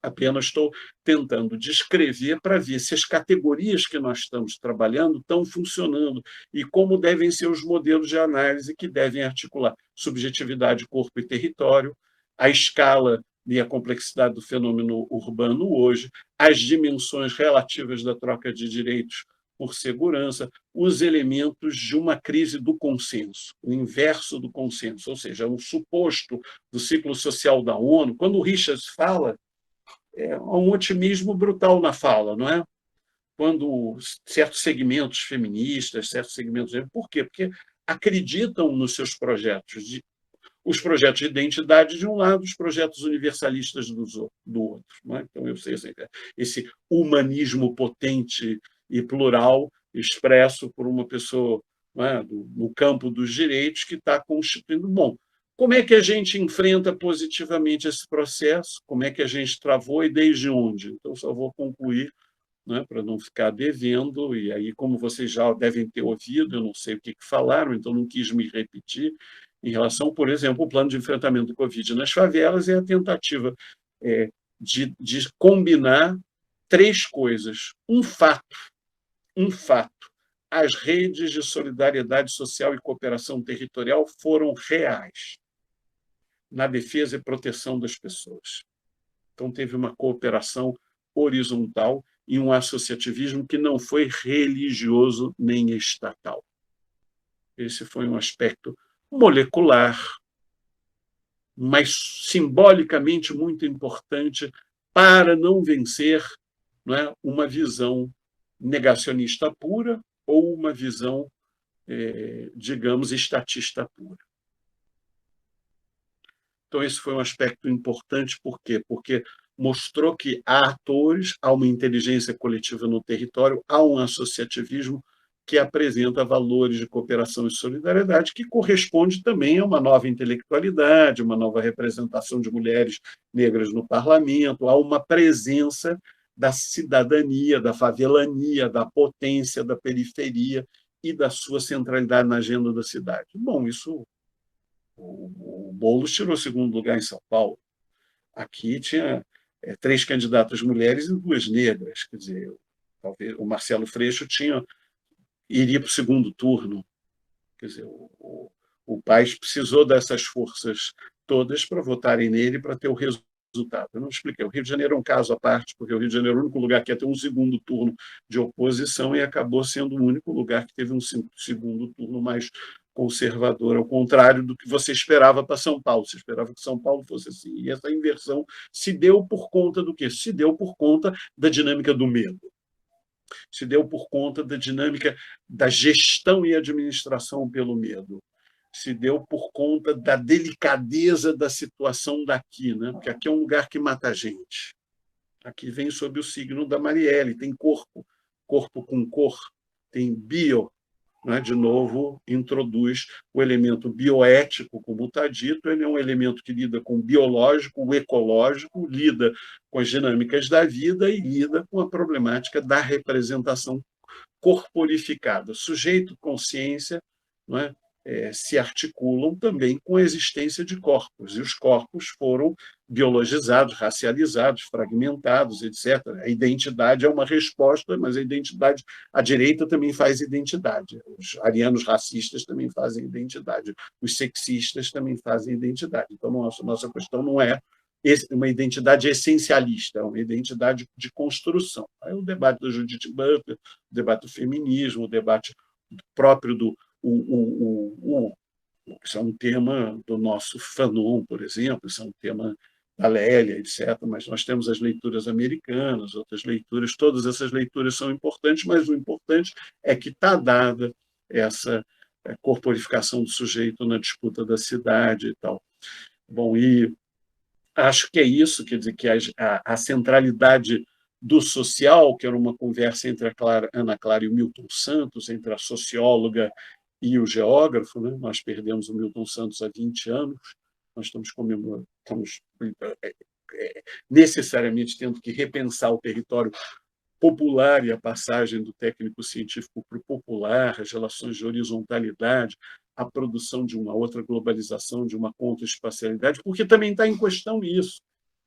Apenas estou tentando descrever para ver se as categorias que nós estamos trabalhando estão funcionando e como devem ser os modelos de análise que devem articular subjetividade, corpo e território, a escala e a complexidade do fenômeno urbano hoje, as dimensões relativas da troca de direitos por segurança, os elementos de uma crise do consenso, o inverso do consenso, ou seja, o suposto do ciclo social da ONU. Quando o Richards fala, é um otimismo brutal na fala, não é? Quando certos segmentos feministas, certos segmentos... Por quê? Porque acreditam nos seus projetos, os projetos de identidade de um lado, os projetos universalistas do outro. Não é? Então, eu sei assim, esse humanismo potente e plural expresso por uma pessoa, não é? No campo dos direitos que está constituindo... Bom, como é que a gente enfrenta positivamente esse processo? Como é que a gente travou e desde onde? Então, só vou concluir, né, para não ficar devendo, e aí, como vocês já devem ter ouvido, eu não sei o que falaram, então não quis me repetir, em relação, por exemplo, ao plano de enfrentamento do Covid nas favelas é a tentativa de combinar três coisas. Um fato, as redes de solidariedade social e cooperação territorial foram reais na defesa e proteção das pessoas. Então, teve uma cooperação horizontal e um associativismo que não foi religioso nem estatal. Esse foi um aspecto molecular, mas simbolicamente muito importante para não vencer, não é, uma visão negacionista pura ou uma visão, digamos, estatista pura. Então, esse foi um aspecto importante. Por quê? Porque mostrou que há atores, há uma inteligência coletiva no território, há um associativismo que apresenta valores de cooperação e solidariedade, que corresponde também a uma nova intelectualidade, uma nova representação de mulheres negras no parlamento, há uma presença da cidadania, da favelania, da potência da periferia e da sua centralidade na agenda da cidade. Bom, isso... O Boulos tirou o segundo lugar em São Paulo. Aqui tinha 3 candidatas mulheres e 2 negras. Quer dizer, talvez o Marcelo Freixo iria para o segundo turno. Quer dizer, o Paes precisou dessas forças todas para votarem nele, para ter o resultado resultado. Eu não expliquei. O Rio de Janeiro é um caso à parte, porque o Rio de Janeiro é o único lugar que ia ter um segundo turno de oposição e acabou sendo o único lugar que teve um segundo turno mais conservador, ao contrário do que você esperava para São Paulo. Você esperava que São Paulo fosse assim. E essa inversão se deu por conta do quê? Se deu por conta da dinâmica do medo. Se deu por conta da dinâmica da gestão e administração pelo medo. Se deu por conta da delicadeza da situação daqui, né? Porque aqui é um lugar que mata a gente. Aqui vem sob o signo da Marielle, tem corpo, corpo com cor, tem bio, né? De novo, introduz o elemento bioético, como está dito, ele é um elemento que lida com o biológico, o ecológico, lida com as dinâmicas da vida e lida com a problemática da representação corporificada. Sujeito, consciência, não é? Se articulam também com a existência de corpos, e os corpos foram biologizados, racializados, fragmentados, etc. A identidade é uma resposta, mas a identidade, a direita também faz identidade, os arianos racistas também fazem identidade, os sexistas também fazem identidade. Então, nossa questão não é uma identidade essencialista, é uma identidade de construção. Aí o debate da Judith Butler, o debate do feminismo, o debate próprio do isso é um tema do nosso Fanon, por exemplo, isso é um tema da Lélia, etc., mas nós temos as leituras americanas, outras leituras, todas essas leituras são importantes, mas o importante é que está dada essa corporificação do sujeito na disputa da cidade e tal. Bom, e acho que é isso, quer dizer, que a centralidade do social, que era uma conversa entre a Ana Clara e o Milton Santos, entre a socióloga e o geógrafo, né? Nós perdemos o Milton Santos há 20 anos, nós estamos necessariamente tendo que repensar o território popular e a passagem do técnico científico para o popular, as relações de horizontalidade, a produção de uma outra globalização, de uma contra-espacialidade, porque também está em questão isso.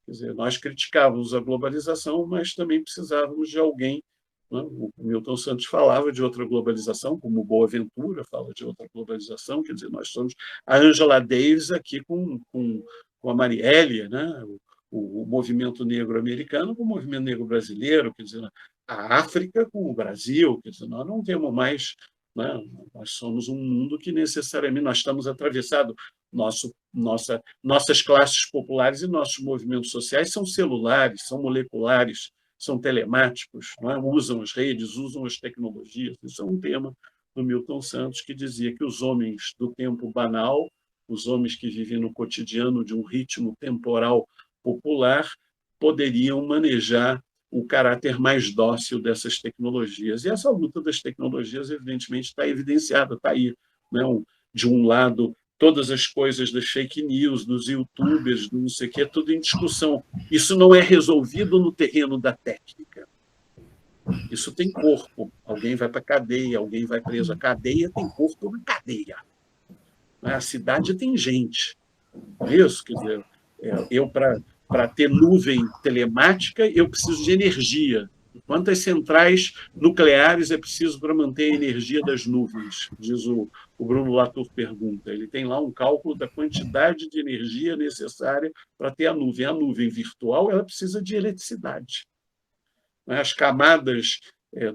Quer dizer, nós criticávamos a globalização, mas também precisávamos de alguém. Né? O Milton Santos falava de outra globalização, como Boaventura fala de outra globalização, quer dizer, nós somos a Angela Davis aqui com a Marielle, né? O movimento negro americano com o movimento negro brasileiro, quer dizer, a África com o Brasil, quer dizer, nós não temos mais, né? Nós somos um mundo que necessariamente nós estamos atravessados, nossas classes populares e nossos movimentos sociais são celulares, são moleculares, são telemáticos, não é? Usam as redes, usam as tecnologias. Isso é um tema do Milton Santos, que dizia que os homens do tempo banal, os homens que vivem no cotidiano de um ritmo temporal popular, poderiam manejar o caráter mais dócil dessas tecnologias. E essa luta das tecnologias, evidentemente, está evidenciada, está aí. Né? De um lado, todas as coisas das fake news, dos youtubers, do não sei o quê, tudo em discussão. Isso não é resolvido no terreno da técnica. Isso tem corpo. Alguém vai para a cadeia, alguém vai preso. A cadeia tem corpo na cadeia. A cidade tem gente. Isso, quer dizer, eu, para ter nuvem telemática, eu preciso de energia. Quantas centrais nucleares é preciso para manter a energia das nuvens? Diz o Bruno Latour pergunta. Ele tem lá um cálculo da quantidade de energia necessária para ter a nuvem. A nuvem virtual ela precisa de eletricidade. As camadas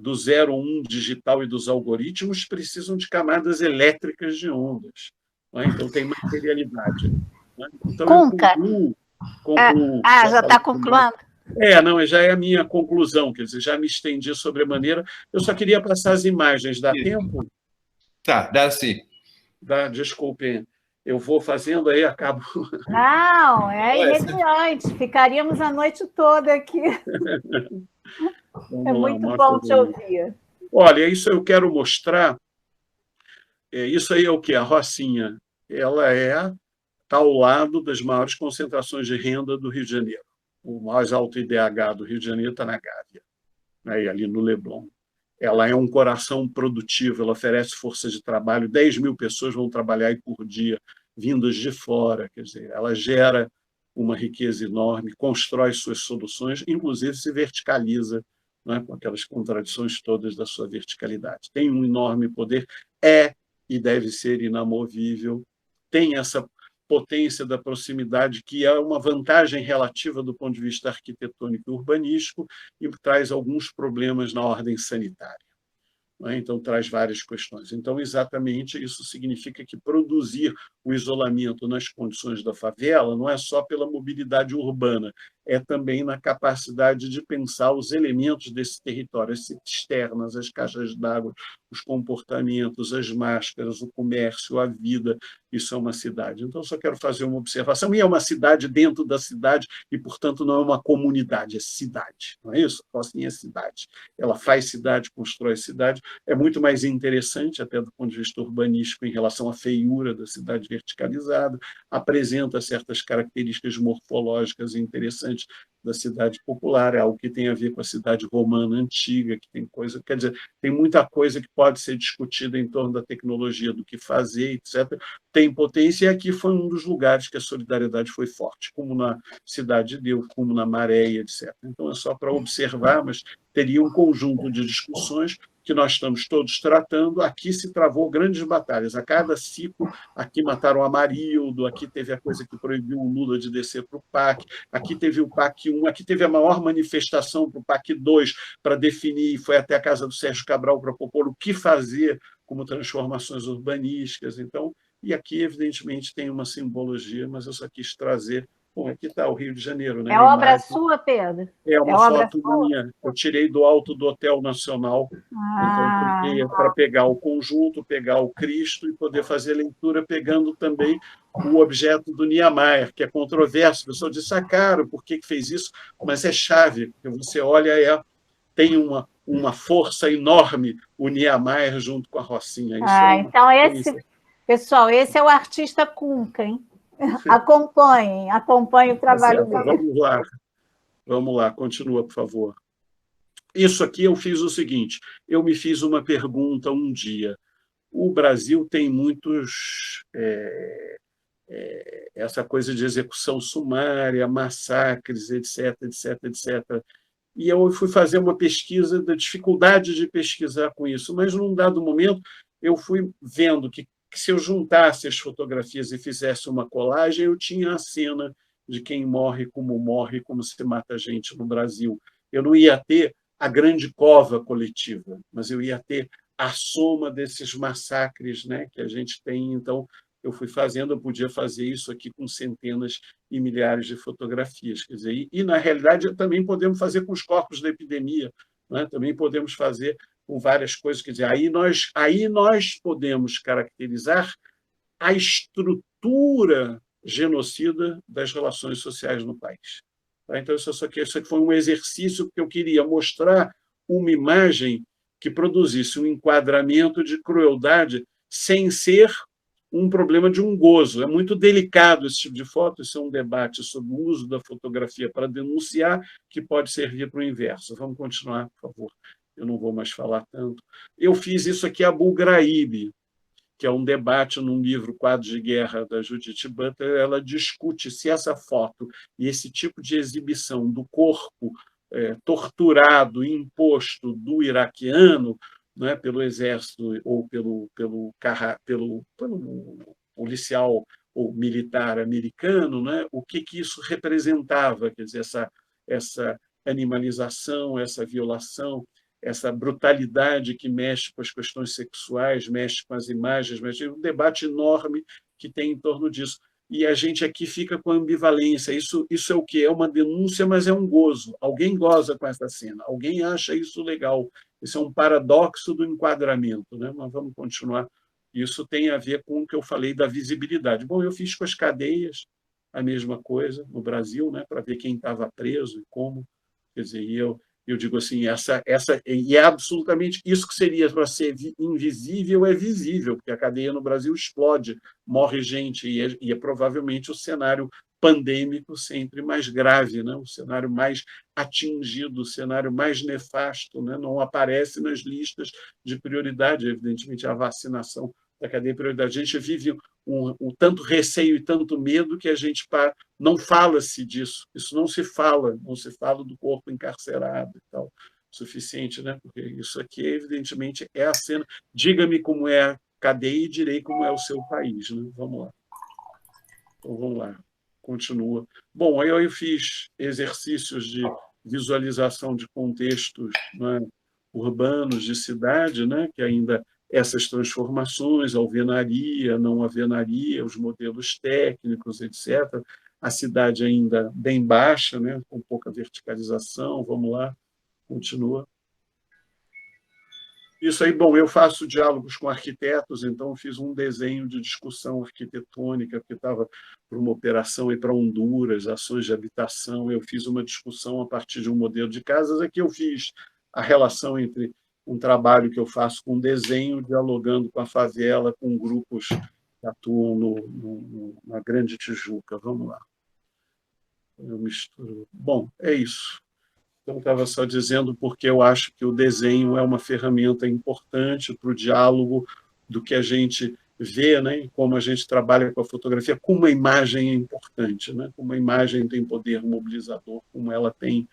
do 0 ou 1 digital e dos algoritmos precisam de camadas elétricas de ondas. Então, tem materialidade. Então, Conca. concluo. Já está concluindo? Não, já é a minha conclusão, quer dizer, já me estendi sobremaneira. Eu só queria passar as imagens. Dá tempo? Tá, dá sim. Desculpem. Eu vou fazendo, aí acabo. Não, irrelevante. Ficaríamos a noite toda aqui. É muito bom te ouvir. Olha, isso eu quero mostrar. Isso aí é o quê? A Rocinha. Ela está ao lado das maiores concentrações de renda do Rio de Janeiro. O mais alto IDH do Rio de Janeiro está na Gávea, né? Ali no Leblon. Ela é um coração produtivo, ela oferece força de trabalho, 10 mil pessoas vão trabalhar aí por dia, vindas de fora, quer dizer, ela gera uma riqueza enorme, constrói suas soluções, inclusive se verticaliza, né, com aquelas contradições todas da sua verticalidade. Tem um enorme poder, e deve ser inamovível, tem essa potência da proximidade, que é uma vantagem relativa do ponto de vista arquitetônico e urbanístico, e traz alguns problemas na ordem sanitária. Então, traz várias questões. Então, exatamente, isso significa que produzir o isolamento nas condições da favela não é só pela mobilidade urbana, é também na capacidade de pensar os elementos desse território, as cisternas, as caixas d'água, os comportamentos, as máscaras, o comércio, a vida. Isso é uma cidade. Então, só quero fazer uma observação. E é uma cidade dentro da cidade e, portanto, não é uma comunidade, é cidade. Não é isso? Assim, é cidade. Ela faz cidade, constrói cidade. É muito mais interessante, até do ponto de vista urbanístico, em relação à feiura da cidade verticalizada, apresenta certas características morfológicas interessantes da cidade popular, é algo que tem a ver com a cidade romana antiga, que tem coisa, quer dizer, tem muita coisa que pode ser discutida em torno da tecnologia, do que fazer, etc. Tem potência, e aqui foi um dos lugares que a solidariedade foi forte, como na Cidade de Deus, como na Maré, etc. Então, é só para observar, mas teria um conjunto de discussões que nós estamos todos tratando. Aqui se travou grandes batalhas. A cada ciclo, aqui mataram Amarildo, aqui teve a coisa que proibiu o Lula de descer para o PAC, aqui teve o PAC 1, aqui teve a maior manifestação para o PAC 2, para definir, foi até a casa do Sérgio Cabral para propor o que fazer como transformações urbanísticas. Então, e aqui, evidentemente, tem uma simbologia, mas eu só quis trazer. Bom, aqui está o Rio de Janeiro, né? É obra sua, Pedro? É uma foto minha. Eu tirei do alto do Hotel Nacional. Então, para pegar o conjunto, pegar o Cristo e poder fazer leitura pegando também o objeto do Niemeyer, que é controverso. O pessoal diz, caro, por que fez isso? Mas é chave, porque você olha, tem uma força enorme o Niemeyer junto com a Rocinha. Isso então, pessoal, esse é o artista Cunca, hein? Acompanhem o trabalho dele. Vamos lá, continua, por favor. Isso aqui eu fiz o seguinte, eu me fiz uma pergunta um dia. O Brasil tem muitos... essa coisa de execução sumária, massacres, etc, etc, etc. E eu fui fazer uma pesquisa da dificuldade de pesquisar com isso, mas, num dado momento, eu fui vendo que se eu juntasse as fotografias e fizesse uma colagem, eu tinha a cena de quem morre, como se mata gente no Brasil. Eu não ia ter a grande cova coletiva, mas eu ia ter a soma desses massacres, né, que a gente tem. Então, eu fui fazendo, eu podia fazer isso aqui com centenas e milhares de fotografias. Quer dizer, e, na realidade, também podemos fazer com os corpos da epidemia, né? Também podemos fazer com várias coisas. Quer dizer, aí nós podemos caracterizar a estrutura genocida das relações sociais no país. Então, isso aqui foi um exercício que eu queria mostrar uma imagem que produzisse um enquadramento de crueldade sem ser um problema de um gozo. É muito delicado esse tipo de foto, isso é um debate sobre o uso da fotografia para denunciar, que pode servir para o inverso. Vamos continuar, por favor. Eu não vou mais falar tanto. Eu fiz isso aqui a Abu Ghraib, que é um debate num livro Quadros de Guerra, da Judith Butler. Ela discute se essa foto e esse tipo de exibição do corpo torturado, imposto do iraquiano, né, pelo exército ou pelo policial ou militar americano, né, o que isso representava, quer dizer, essa animalização, essa violação, essa brutalidade que mexe com as questões sexuais, mexe com as imagens, mexe um debate enorme que tem em torno disso. E a gente aqui fica com ambivalência. Isso é o quê? É uma denúncia, mas é um gozo. Alguém goza com essa cena, alguém acha isso legal. Isso é um paradoxo do enquadramento, né? Mas vamos continuar. Isso tem a ver com o que eu falei da visibilidade. Bom, eu fiz com as cadeias a mesma coisa no Brasil, né? Para ver quem estava preso e como. Quer dizer, eu digo assim, e é absolutamente isso que seria para ser invisível, é visível, porque a cadeia no Brasil explode, morre gente, e é provavelmente o cenário pandêmico sempre mais grave, né? O cenário mais atingido, o cenário mais nefasto, né? Não aparece nas listas de prioridade, evidentemente, a vacinação da cadeia de prioridade. A gente vive um tanto receio e tanto medo que a gente não fala-se disso. Isso não se fala do corpo encarcerado e tal, suficiente, né? Porque isso aqui, evidentemente, é a cena. Diga-me como é a cadeia e direi como é o seu país, né? Vamos lá. Então, vamos lá, continua. Bom, aí eu fiz exercícios de visualização de contextos, né, urbanos, de cidade, né, que ainda essas transformações, alvenaria, não alvenaria, os modelos técnicos, etc. A cidade ainda bem baixa, né, com pouca verticalização. Vamos lá, continua. Isso aí, bom, eu faço diálogos com arquitetos, então eu fiz um desenho de discussão arquitetônica, porque estava para uma operação para Honduras, ações de habitação, eu fiz uma discussão a partir de um modelo de casas. Aqui eu fiz a relação entre um trabalho que eu faço com desenho, dialogando com a favela, com grupos que atuam na Grande Tijuca. Vamos lá. Eu misturo. Bom, é isso. Então, estava só dizendo porque eu acho que o desenho é uma ferramenta importante para o diálogo do que a gente vê, né? E como a gente trabalha com a fotografia, como a imagem é importante, né? Como a imagem tem poder mobilizador, como ela tem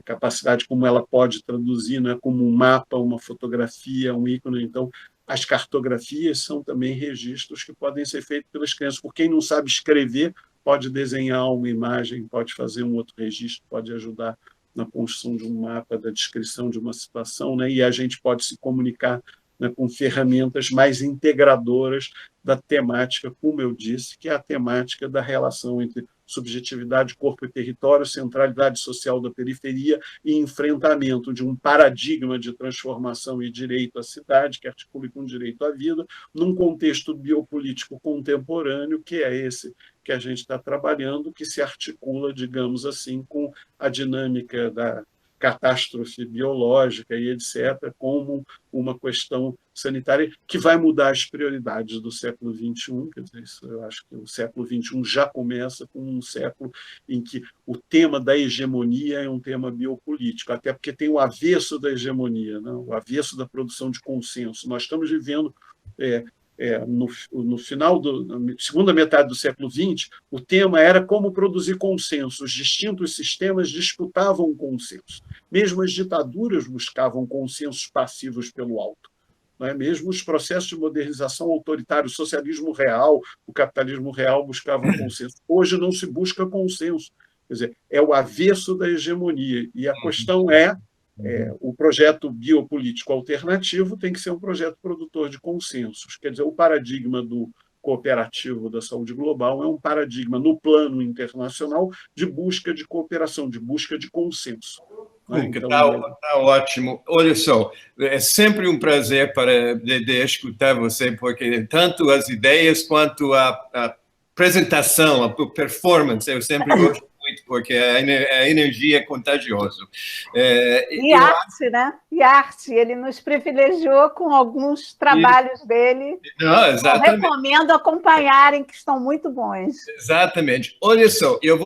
capacidade, como ela pode traduzir, né? Como um mapa, uma fotografia, um ícone. Então, as cartografias são também registros que podem ser feitos pelas crianças. Por quem não sabe escrever, pode desenhar uma imagem, pode fazer um outro registro, pode ajudar na construção de um mapa, da descrição de uma situação, né? E a gente pode se comunicar, né, com ferramentas mais integradoras da temática, como eu disse, que é a temática da relação entre subjetividade, corpo e território, centralidade social da periferia e enfrentamento de um paradigma de transformação e direito à cidade, que articule com direito à vida, num contexto biopolítico contemporâneo, que é esse que a gente está trabalhando, que se articula, digamos assim, com a dinâmica da catástrofe biológica e etc., como uma questão sanitária que vai mudar as prioridades do século XXI. Quer dizer, isso, eu acho que o século XXI já começa com um século em que o tema da hegemonia é um tema biopolítico, até porque tem o avesso da hegemonia, né? O avesso da produção de consenso. Nós estamos vivendo... no final na segunda metade do século XX, o tema era como produzir consenso. Os distintos sistemas disputavam consenso. Mesmo as ditaduras buscavam consensos passivos pelo alto. Não é? Mesmo os processos de modernização autoritária, o socialismo real, o capitalismo real buscavam consenso. Hoje não se busca consenso. Quer dizer, é o avesso da hegemonia. E a questão o projeto biopolítico alternativo tem que ser um projeto produtor de consensos. Quer dizer, o paradigma do cooperativo da saúde global é um paradigma, no plano internacional, de busca de cooperação, de busca de consenso. Então, tá ótimo. Olha só, é sempre um prazer de escutar você, porque tanto as ideias quanto a apresentação, a performance, eu sempre gosto muito, porque a energia é contagiosa. E arte, né? E arte. Ele nos privilegiou com alguns trabalhos dele. Não, exatamente. Eu recomendo acompanharem, que estão muito bons. Exatamente. Olha só, eu vou